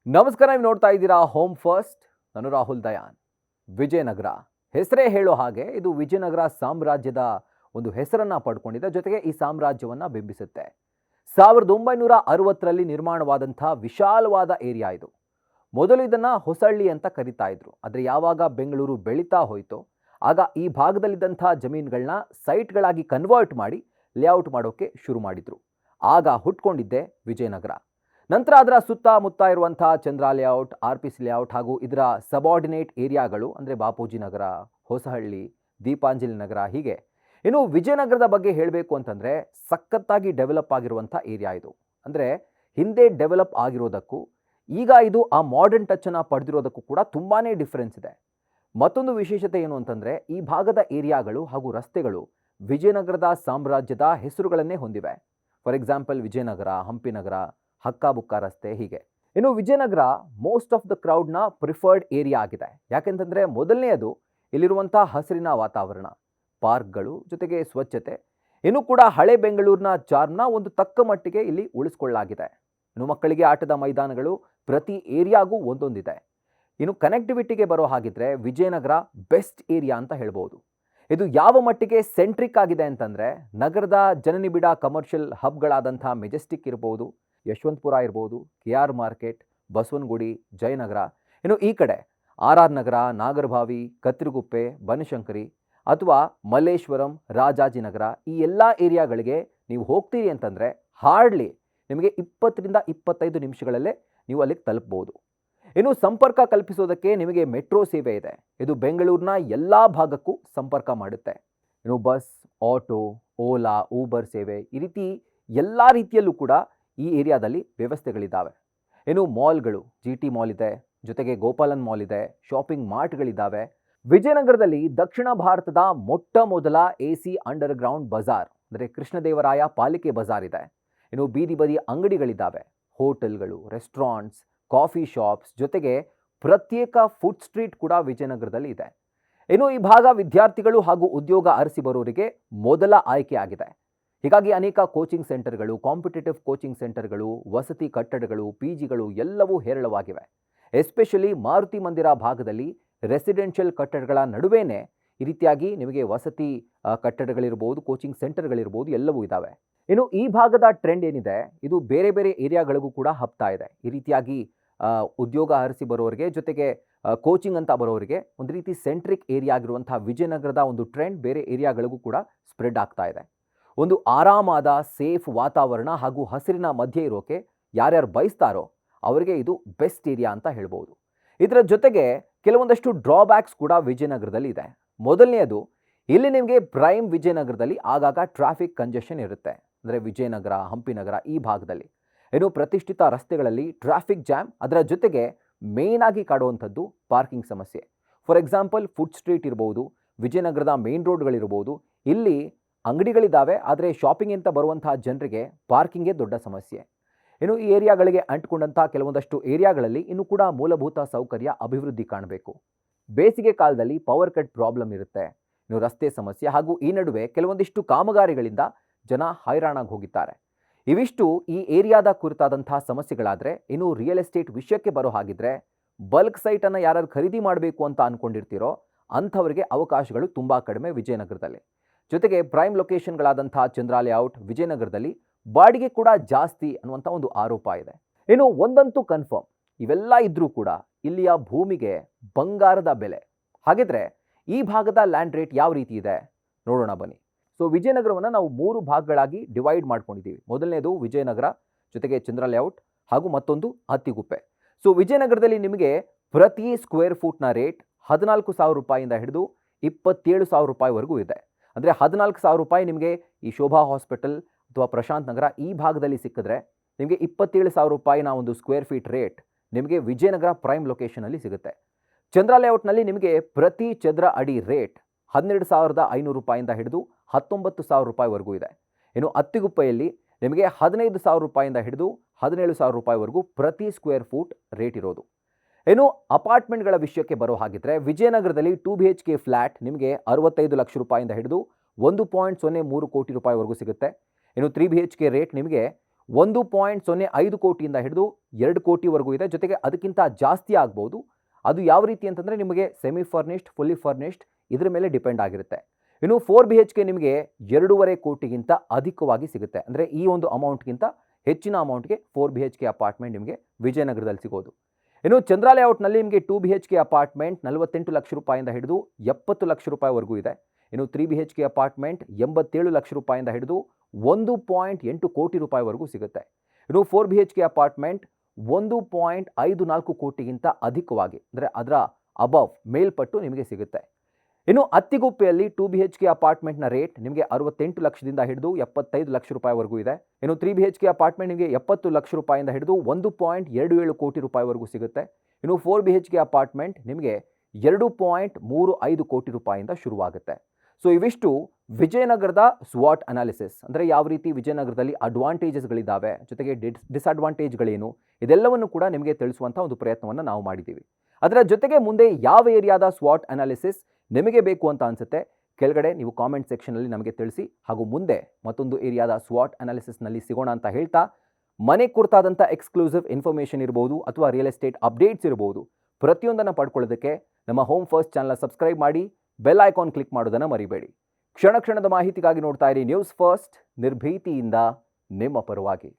ನಮಸ್ಕಾರ, ನೀವು ನೋಡ್ತಾ ಇದ್ದೀರಾ ಹೋಮ್ ಫಸ್ಟ್. ನಾನು ರಾಹುಲ್ ದಯಾನ್. ವಿಜಯನಗರ ಹೆಸರೇ ಹೇಳೋ ಹಾಗೆ ಇದು ವಿಜಯನಗರ ಸಾಮ್ರಾಜ್ಯದ ಒಂದು ಹೆಸರನ್ನ ಪಡ್ಕೊಂಡಿದೆ. ಜೊತೆಗೆ ಈ ಸಾಮ್ರಾಜ್ಯವನ್ನ ಬಿಂಬಿಸುತ್ತೆ. 1960ರಲ್ಲಿ ನಿರ್ಮಾಣವಾದಂಥ ವಿಶಾಲವಾದ ಏರಿಯಾ ಇದು. ಮೊದಲು ಇದನ್ನ ಹೊಸಳ್ಳಿ ಅಂತ ಕರಿತಾ ಇದ್ರು. ಆದರೆ ಯಾವಾಗ ಬೆಂಗಳೂರು ಬೆಳೀತಾ ಹೋಯಿತೋ ಆಗ ಈ ಭಾಗದಲ್ಲಿದ್ದಂಥ ಜಮೀನುಗಳನ್ನ ಸೈಟ್ಗಳಾಗಿ ಕನ್ವರ್ಟ್ ಮಾಡಿ ಲೇಔಟ್ ಮಾಡೋಕೆ ಶುರು ಮಾಡಿದ್ರು. ಆಗ ಹುಟ್ಕೊಂಡಿದ್ದೆ ವಿಜಯನಗರ. ನಂತರ ಅದರ ಸುತ್ತಮುತ್ತ ಇರುವಂಥ ಚಂದ್ರ ಲೇಔಟ್, RPC ಲೇಔಟ್ ಹಾಗೂ ಇದರ ಸಬಾರ್ಡಿನೇಟ್ ಏರಿಯಾಗಳು ಅಂದರೆ ಬಾಪೂಜಿ ನಗರ, ಹೊಸಹಳ್ಳಿ, ದೀಪಾಂಜಲಿ ನಗರ, ಹೀಗೆ ಇನ್ನು ವಿಜಯನಗರದ ಬಗ್ಗೆ ಹೇಳಬೇಕು ಅಂತಂದರೆ ಸಖತ್ತಾಗಿ ಡೆವಲಪ್ ಆಗಿರುವಂಥ ಏರಿಯಾ ಇದು. ಅಂದರೆ ಹಿಂದೆ ಡೆವಲಪ್ ಆಗಿರೋದಕ್ಕೂ ಈಗ ಇದು ಆ ಮಾಡರ್ನ್ ಟಚ್ಚನ್ನು ಪಡೆದಿರೋದಕ್ಕೂ ಕೂಡ ತುಂಬಾ ಡಿಫ್ರೆನ್ಸ್ ಇದೆ. ಮತ್ತೊಂದು ವಿಶೇಷತೆ ಏನು ಅಂತಂದರೆ ಈ ಭಾಗದ ಏರಿಯಾಗಳು ಹಾಗೂ ರಸ್ತೆಗಳು ವಿಜಯನಗರದ ಸಾಮ್ರಾಜ್ಯದ ಹೆಸರುಗಳನ್ನೇ ಹೊಂದಿವೆ. ಫಾರ್ ಎಕ್ಸಾಂಪಲ್ ವಿಜಯನಗರ, ಹಂಪಿ ನಗರ, ಹಕ್ಕಾಬುಕ್ಕ ರಸ್ತೆ, ಹೀಗೆ. ಇನ್ನು ವಿಜಯನಗರ ಮೋಸ್ಟ್ ಆಫ್ ದ ಕ್ರೌಡ್ನ ಪ್ರಿಫರ್ಡ್ ಏರಿಯಾ ಆಗಿದೆ. ಯಾಕೆಂತಂದರೆ ಮೊದಲನೆಯದು ಇಲ್ಲಿರುವಂಥ ಹಸಿರಿನ ವಾತಾವರಣ, ಪಾರ್ಕ್ಗಳು, ಜೊತೆಗೆ ಸ್ವಚ್ಛತೆ. ಇನ್ನೂ ಕೂಡ ಹಳೆ ಬೆಂಗಳೂರಿನ ಚಾರ್ಮ್ನ ಒಂದು ತಕ್ಕ ಮಟ್ಟಿಗೆ ಇಲ್ಲಿ ಉಳಿಸ್ಕೊಳ್ಳಲಾಗಿದೆ. ಇನ್ನು ಮಕ್ಕಳಿಗೆ ಆಟದ ಮೈದಾನಗಳು ಪ್ರತಿ ಏರಿಯಾಗೂ ಒಂದೊಂದಿದೆ. ಇನ್ನು ಕನೆಕ್ಟಿವಿಟಿಗೆ ಬರೋ ಹಾಗಿದ್ರೆ ವಿಜಯನಗರ ಬೆಸ್ಟ್ ಏರಿಯಾ ಅಂತ ಹೇಳ್ಬೋದು. ಇದು ಯಾವ ಮಟ್ಟಿಗೆ ಸೆಂಟ್ರಿಕ್ ಆಗಿದೆ ಅಂತಂದರೆ ನಗರದ ಜನನಿಬಿಡ ಕಮರ್ಷಿಯಲ್ ಹಬ್ಗಳಾದಂಥ ಮೆಜೆಸ್ಟಿಕ್ ಇರ್ಬೋದು, ಯಶವಂತಪುರ ಇರ್ಬೋದು, KR ಮಾರ್ಕೆಟ್, ಬಸವನಗುಡಿ, ಜಯನಗರ, ಇನ್ನು ಈ ಕಡೆ RR ನಗರ, ನಾಗರಭಾವಿ, ಕತ್ತಿರಗುಪ್ಪೆ, ಬನಶಂಕರಿ ಅಥವಾ ಮಲ್ಲೇಶ್ವರಂ, ರಾಜಾಜಿನಗರ, ಈ ಎಲ್ಲ ಏರಿಯಾಗಳಿಗೆ ನೀವು ಹೋಗ್ತೀರಿ ಅಂತಂದರೆ ಹಾರ್ಡ್ಲಿ ನಿಮಗೆ 20ರಿಂದ 25 ನಿಮಿಷಗಳಲ್ಲೇ ನೀವು ಅಲ್ಲಿಗೆ ತಲುಪ್ಬೋದು. ಇನ್ನು ಸಂಪರ್ಕ ಕಲ್ಪಿಸೋದಕ್ಕೆ ನಿಮಗೆ ಮೆಟ್ರೋ ಸೇವೆ ಇದೆ. ಇದು ಬೆಂಗಳೂರಿನ ಎಲ್ಲ ಭಾಗಕ್ಕೂ ಸಂಪರ್ಕ ಮಾಡುತ್ತೆ. ಇನ್ನು ಬಸ್, ಆಟೋ, ಓಲಾ, ಊಬರ್ ಸೇವೆ, ಈ ರೀತಿ ಎಲ್ಲ ರೀತಿಯಲ್ಲೂ ಕೂಡ ಈ ಏರಿಯಾದಲ್ಲಿ ವ್ಯವಸ್ಥೆಗಳಿದ್ದಾವೆ. ಇನ್ನು ಮಾಲ್ಗಳು, GT ಮಾಲ್ ಇದೆ, ಜೊತೆಗೆ ಗೋಪಾಲನ್ ಮಾಲ್ ಇದೆ, ಶಾಪಿಂಗ್ ಮಾರ್ಟ್ಗಳಿದ್ದಾವೆ. ವಿಜಯನಗರದಲ್ಲಿ ದಕ್ಷಿಣ ಭಾರತದ ಮೊಟ್ಟ ಮೊದಲ AC ಅಂಡರ್ಗ್ರೌಂಡ್ ಬಜಾರ್ ಅಂದರೆ ಕೃಷ್ಣದೇವರಾಯ ಪಾಲಿಕೆ ಬಜಾರ್ ಇದೆ. ಇನ್ನು ಬೀದಿ ಬದಿ ಅಂಗಡಿಗಳಿದ್ದಾವೆ, ಹೋಟೆಲ್ಗಳು, ರೆಸ್ಟೋರೆಂಟ್ಸ್, ಕಾಫಿ ಶಾಪ್ಸ್, ಜೊತೆಗೆ ಪ್ರತ್ಯೇಕ ಫುಡ್ ಸ್ಟ್ರೀಟ್ ಕೂಡ ವಿಜಯನಗರದಲ್ಲಿ ಇದೆ. ಇನ್ನು ಈ ಭಾಗ ವಿದ್ಯಾರ್ಥಿಗಳು ಹಾಗೂ ಉದ್ಯೋಗ ಅರಸಿ ಬರೋರಿಗೆ ಮೊದಲ ಆಯ್ಕೆ ಆಗಿದೆ. ಹೀಗಾಗಿ ಅನೇಕ ಕೋಚಿಂಗ್ ಸೆಂಟರ್ಗಳು, ಕಾಂಪಿಟೇಟಿವ್ ಕೋಚಿಂಗ್ ಸೆಂಟರ್ಗಳು, ವಸತಿ ಕಟ್ಟಡಗಳು, PGಗಳು ಎಲ್ಲವೂ ಹೇರಳವಾಗಿವೆ. ಎಸ್ಪೆಷಲಿ ಮಾರುತಿ ಮಂದಿರ ಭಾಗದಲ್ಲಿ ರೆಸಿಡೆನ್ಷಿಯಲ್ ಕಟ್ಟಡಗಳ ನಡುವೆನೇ ಈ ರೀತಿಯಾಗಿ ನಿಮಗೆ ವಸತಿ ಕಟ್ಟಡಗಳಿರ್ಬೋದು, ಕೋಚಿಂಗ್ ಸೆಂಟರ್ಗಳಿರ್ಬೋದು, ಎಲ್ಲವೂ ಇದ್ದಾವೆ. ಇನ್ನು ಈ ಭಾಗದ ಟ್ರೆಂಡ್ ಏನಿದೆ ಇದು ಬೇರೆ ಬೇರೆ ಏರಿಯಾಗಳಿಗೂ ಕೂಡ ಹಬ್ತಾ ಇದೆ. ಈ ರೀತಿಯಾಗಿ ಉದ್ಯೋಗ ಅರಸಿ ಬರೋರಿಗೆ, ಜೊತೆಗೆ ಕೋಚಿಂಗ್ ಅಂತ ಬರೋರಿಗೆ ಒಂದು ರೀತಿ ಸೆಂಟ್ರಿಕ್ ಏರಿಯಾ ಆಗಿರುವಂಥ ವಿಜಯನಗರದ ಒಂದು ಟ್ರೆಂಡ್ ಬೇರೆ ಏರಿಯಾಗಳಿಗೂ ಕೂಡ ಸ್ಪ್ರೆಡ್ ಆಗ್ತಾ ಇದೆ. ಒಂದು ಆರಾಮಾದ ಸೇಫ್ ವಾತಾವರಣ ಹಾಗೂ ಹಸಿರಿನ ಮಧ್ಯೆ ಇರೋಕೆ ಯಾರ್ಯಾರು ಬಯಸ್ತಾರೋ ಅವರಿಗೆ ಇದು ಬೆಸ್ಟ್ ಏರಿಯಾ ಅಂತ ಹೇಳ್ಬೋದು. ಇದರ ಜೊತೆಗೆ ಕೆಲವೊಂದಷ್ಟು ಡ್ರಾಬ್ಯಾಕ್ಸ್ ಕೂಡ ವಿಜಯನಗರದಲ್ಲಿ ಇದೆ. ಮೊದಲನೆಯದು, ಇಲ್ಲಿ ನಿಮಗೆ ಪ್ರೈಮ್ ವಿಜಯನಗರದಲ್ಲಿ ಆಗಾಗ ಟ್ರಾಫಿಕ್ ಕಂಜೆಷನ್ ಇರುತ್ತೆ. ಅಂದರೆ ವಿಜಯನಗರ, ಹಂಪಿ ನಗರ ಈ ಭಾಗದಲ್ಲಿ ಇನ್ನು ಪ್ರತಿಷ್ಠಿತ ರಸ್ತೆಗಳಲ್ಲಿ ಟ್ರಾಫಿಕ್ ಜಾಮ್, ಅದರ ಜೊತೆಗೆ ಮೇಯ್ನ್ ಆಗಿ ಕಾಡುವಂಥದ್ದು ಪಾರ್ಕಿಂಗ್ ಸಮಸ್ಯೆ. ಫಾರ್ ಎಕ್ಸಾಂಪಲ್ ಫುಡ್ ಸ್ಟ್ರೀಟ್ ಇರ್ಬೋದು, ವಿಜಯನಗರದ ಮೇನ್ ರೋಡ್ಗಳಿರ್ಬೋದು, ಇಲ್ಲಿ ಅಂಗಡಿಗಳಿದ್ದಾವೆ, ಆದರೆ ಶಾಪಿಂಗ್ ಅಂತ ಬರುವಂತಹ ಜನರಿಗೆ ಪಾರ್ಕಿಂಗೇ ದೊಡ್ಡ ಸಮಸ್ಯೆ. ಇನ್ನು ಈ ಏರಿಯಾಗಳಿಗೆ ಅಂಟಿಕೊಂಡಂಥ ಕೆಲವೊಂದಷ್ಟು ಏರಿಯಾಗಳಲ್ಲಿ ಇನ್ನೂ ಕೂಡ ಮೂಲಭೂತ ಸೌಕರ್ಯ ಅಭಿವೃದ್ಧಿ ಕಾಣಬೇಕು. ಬೇಸಿಗೆ ಕಾಲದಲ್ಲಿ ಪವರ್ ಕಟ್ ಪ್ರಾಬ್ಲಮ್ ಇರುತ್ತೆ, ಇನ್ನು ರಸ್ತೆ ಸಮಸ್ಯೆ, ಹಾಗೂ ಈ ನಡುವೆ ಕೆಲವೊಂದಿಷ್ಟು ಕಾಮಗಾರಿಗಳಿಂದ ಜನ ಹೈರಾಣಾಗಿ ಹೋಗಿದ್ದಾರೆ. ಇವಿಷ್ಟು ಈ ಏರಿಯಾದ ಕುರಿತಾದಂಥ ಸಮಸ್ಯೆಗಳಾದರೆ, ಇನ್ನು ರಿಯಲ್ ಎಸ್ಟೇಟ್ ವಿಷಯಕ್ಕೆ ಬರೋ ಹಾಗಿದ್ರೆ ಬಲ್ಕ್ ಸೈಟನ್ನು ಯಾರು ಖರೀದಿ ಮಾಡಬೇಕು ಅಂತ ಅಂದ್ಕೊಂಡಿರ್ತೀರೋ ಅಂಥವರಿಗೆ ಅವಕಾಶಗಳು ತುಂಬ ಕಡಿಮೆ ವಿಜಯನಗರದಲ್ಲಿ. ಜೊತೆಗೆ ಪ್ರೈಮ್ ಲೊಕೇಶನ್ಗಳಾದಂಥ ಚಂದ್ರ ಲೇಔಟ್, ವಿಜಯನಗರದಲ್ಲಿ ಬಾಡಿಗೆ ಕೂಡ ಜಾಸ್ತಿ ಅನ್ನುವಂಥ ಒಂದು ಆರೋಪ ಇದೆ. ಇನ್ನು ಒಂದಂತೂ ಕನ್ಫರ್ಮ್, ಇವೆಲ್ಲ ಇದ್ರೂ ಕೂಡ ಇಲ್ಲಿಯ ಭೂಮಿಗೆ ಬಂಗಾರದ ಬೆಲೆ. ಹಾಗಿದ್ರೆ ಈ ಭಾಗದ ಲ್ಯಾಂಡ್ ರೇಟ್ ಯಾವ ರೀತಿ ಇದೆ ನೋಡೋಣ ಬನ್ನಿ. ಸೊ ವಿಜಯನಗರವನ್ನು ನಾವು 3 ಭಾಗಗಳಾಗಿ ಡಿವೈಡ್ ಮಾಡ್ಕೊಂಡಿದ್ದೀವಿ. ಮೊದಲನೇದು ವಿಜಯನಗರ, ಜೊತೆಗೆ ಚಂದ್ರ ಲೇಔಟ್, ಹಾಗೂ ಮತ್ತೊಂದು ಅತ್ತಿಗುಪ್ಪೆ. ಸೊ ವಿಜಯನಗರದಲ್ಲಿ ನಿಮಗೆ ಪ್ರತಿ ಸ್ಕ್ವೇರ್ ಫೂಟ್ನ ರೇಟ್ 14,000 ರೂಪಾಯಿಯಿಂದ ಹಿಡಿದು 27,000 ರೂಪಾಯಿವರೆಗೂ ಇದೆ. ಅಂದರೆ 14,000 ರೂಪಾಯಿ ನಿಮಗೆ ಈ ಶೋಭಾ ಹಾಸ್ಪಿಟಲ್ ಅಥವಾ ಪ್ರಶಾಂತ್ ನಗರ ಈ ಭಾಗದಲ್ಲಿ ಸಿಕ್ಕಿದ್ರೆ, ನಿಮಗೆ 27,000 ರೂಪಾಯಿನ ಒಂದು ಸ್ಕ್ವೇರ್ ಫೀಟ್ ರೇಟ್ ನಿಮಗೆ ವಿಜಯನಗರ ಪ್ರೈಮ್ ಲೊಕೇಶನಲ್ಲಿ ಸಿಗುತ್ತೆ. ಚಂದ್ರ ಲೇಔಟ್ನಲ್ಲಿ ನಿಮಗೆ ಪ್ರತಿ ಚದರ ಅಡಿ ರೇಟ್ 12,500 ರೂಪಾಯಿಯಿಂದ ಹಿಡಿದು 19,000 ರೂಪಾಯಿವರೆಗೂ ಇದೆ. ಇನ್ನು ಅತ್ತಿಗುಪ್ಪೆಯಲ್ಲಿ ನಿಮಗೆ 15,000 ರೂಪಾಯಿಯಿಂದ ಹಿಡಿದು 17,000 ರೂಪಾಯಿವರೆಗೂ ಪ್ರತಿ ಸ್ಕ್ವೇರ್ ಫೂಟ್ ರೇಟ್ ಇರೋದು. ಇನ್ನು ಅಪಾರ್ಟ್ಮೆಂಟ್ಗಳ ವಿಷಯಕ್ಕೆ ಬರೋ ಹಾಗಿದ್ರೆ ವಿಜಯನಗರದಲ್ಲಿ 2 BHK ಫ್ಲ್ಯಾಟ್ ನಿಮಗೆ 65 ಲಕ್ಷ ರೂಪಾಯಿಯಿಂದ ಹಿಡಿದು 1.03 ಕೋಟಿ ರೂಪಾಯಿವರೆಗೂ ಸಿಗುತ್ತೆ. ಇನ್ನು 3 BHK ರೇಟ್ ನಿಮಗೆ 1.05 ಕೋಟಿಯಿಂದ ಹಿಡಿದು 2 ಕೋಟಿವರೆಗೂ ಇದೆ. ಜೊತೆಗೆ ಅದಕ್ಕಿಂತ ಜಾಸ್ತಿ ಆಗ್ಬೋದು. ಅದು ಯಾವ ರೀತಿ ಅಂತಂದರೆ ನಿಮಗೆ ಸೆಮಿ ಫರ್ನಿಶ್ಡ್, ಫುಲ್ಲಿ ಫರ್ನಿಶ್ಡ್ ಇದರ ಮೇಲೆ ಡಿಪೆಂಡ್ ಆಗಿರುತ್ತೆ. ಇನ್ನು 4 BHK ನಿಮಗೆ 2.5 ಕೋಟಿಗಿಂತ ಅಧಿಕವಾಗಿ ಸಿಗುತ್ತೆ. ಅಂದರೆ ಈ ಒಂದು ಅಮೌಂಟ್ಗಿಂತ ಹೆಚ್ಚಿನ ಅಮೌಂಟ್ಗೆ 4 BHK ಅಪಾರ್ಟ್ಮೆಂಟ್ ನಿಮಗೆ ವಿಜಯನಗರದಲ್ಲಿ ಸಿಗೋದು. ಇನ್ನು ಚಂದ್ರ ಲೇಔಟ್ನಲ್ಲಿ ನಿಮಗೆ 2 BHK ಅಪಾರ್ಟ್ಮೆಂಟ್ 48 ಲಕ್ಷ ರೂಪಾಯಿಂದ ಹಿಡಿದು 70 ಲಕ್ಷ ರೂಪಾಯಿವರೆಗೂ ಇದೆ. ಇನ್ನು 3 BHK ಅಪಾರ್ಟ್ಮೆಂಟ್ 87 ಲಕ್ಷ ರೂಪಾಯಿಂದ ಹಿಡಿದು 1.8 ಕೋಟಿ ರೂಪಾಯಿವರೆಗೂ ಸಿಗುತ್ತೆ. ಇನ್ನು 4 BHK ಅಪಾರ್ಟ್ಮೆಂಟ್ 1.54 ಕೋಟಿಗಿಂತ ಅಧಿಕವಾಗಿ ಅಂದರೆ ಅದರ ಅಬವ್ ಮೇಲ್ಪಟ್ಟು ನಿಮಗೆ ಸಿಗುತ್ತೆ. ಇನ್ನು ಅತ್ತಿಗುಪ್ಪೆಯಲ್ಲಿ 2 BHK ಅಪಾರ್ಟ್ಮೆಂಟ್ನ ರೇಟ್ ನಿಮಗೆ 68 ಲಕ್ಷದಿಂದ ಹಿಡಿದು 75 ಲಕ್ಷ ರೂಪಾಯಿವರೆಗೂ ಇದೆ. ಇನ್ನು 3 BHK ಅಪಾರ್ಟ್ಮೆಂಟ್ ನಿಮಗೆ 70 ಲಕ್ಷ ರೂಪಾಯಿಂದ ಹಿಡಿದು 1.27 ಕೋಟಿ ರೂಪಾಯಿವರೆಗೂ ಸಿಗುತ್ತೆ. ಇನ್ನು 4 BHK ಅಪಾರ್ಟ್ಮೆಂಟ್ ನಿಮಗೆ 2.35 ಕೋಟಿ ರೂಪಾಯಿಂದ ಶುರುವಾಗುತ್ತೆ. ಸೊ ಇವಿಷ್ಟು ವಿಜಯನಗರದ ಸ್ವಾಟ್ ಅನಾಲಿಸಿಸ್, ಅಂದರೆ ಯಾವ ರೀತಿ ವಿಜಯನಗರದಲ್ಲಿ ಅಡ್ವಾಂಟೇಜಸ್ಗಳಿದ್ದಾವೆ, ಜೊತೆಗೆ ಡಿಸ್ಅಡ್ವಾಂಟೇಜ್ಗಳೇನು, ಇದೆಲ್ಲವನ್ನು ಕೂಡ ನಿಮಗೆ ತಿಳಿಸುವಂಥ ಒಂದು ಪ್ರಯತ್ನವನ್ನು ನಾವು ಮಾಡಿದ್ದೀವಿ. ಅದರ ಜೊತೆಗೆ ಮುಂದೆ ಯಾವ ಏರಿಯಾದ ಸ್ವಾಟ್ ಅನಾಲಿಸಿಸ್ ನಿಮಗೆ ಬೇಕು ಅಂತ ಅನಿಸುತ್ತೆ ಕೆಳಗಡೆ ನೀವು ಕಾಮೆಂಟ್ ಸೆಕ್ಷನಲ್ಲಿ ನಮಗೆ ತಿಳಿಸಿ. ಹಾಗೂ ಮುಂದೆ ಮತ್ತೊಂದು ಏರಿಯಾದ ಸ್ವಾಟ್ ಅನಾಲಿಸಿಸ್ನಲ್ಲಿ ಸಿಗೋಣ ಅಂತ ಹೇಳ್ತಾ, ಮನೆ ಕುರಿತಾದಂಥ ಎಕ್ಸ್ಕ್ಲೂಸಿವ್ ಇನ್ಫಾರ್ಮೇಷನ್ ಇರ್ಬೋದು ಅಥವಾ ರಿಯಲ್ ಎಸ್ಟೇಟ್ ಅಪ್ಡೇಟ್ಸ್ ಇರ್ಬೋದು, ಪ್ರತಿಯೊಂದನ್ನು ಪಡ್ಕೊಳ್ಳೋದಕ್ಕೆ ನಮ್ಮ ಹೋಮ್ ಫಸ್ಟ್ ಚಾನಲ್ ಸಬ್ಸ್ಕ್ರೈಬ್ ಮಾಡಿ, ಬೆಲ್ ಐಕಾನ್ ಕ್ಲಿಕ್ ಮಾಡೋದನ್ನು ಮರಿಬೇಡಿ. ಕ್ಷಣ ಕ್ಷಣದ ಮಾಹಿತಿಗಾಗಿ ನೋಡ್ತಾ ಇರಿ ನ್ಯೂಸ್ ಫಸ್ಟ್, ನಿರ್ಭೀತಿಯಿಂದ ನಿಮ್ಮ ಪರವಾಗಿ.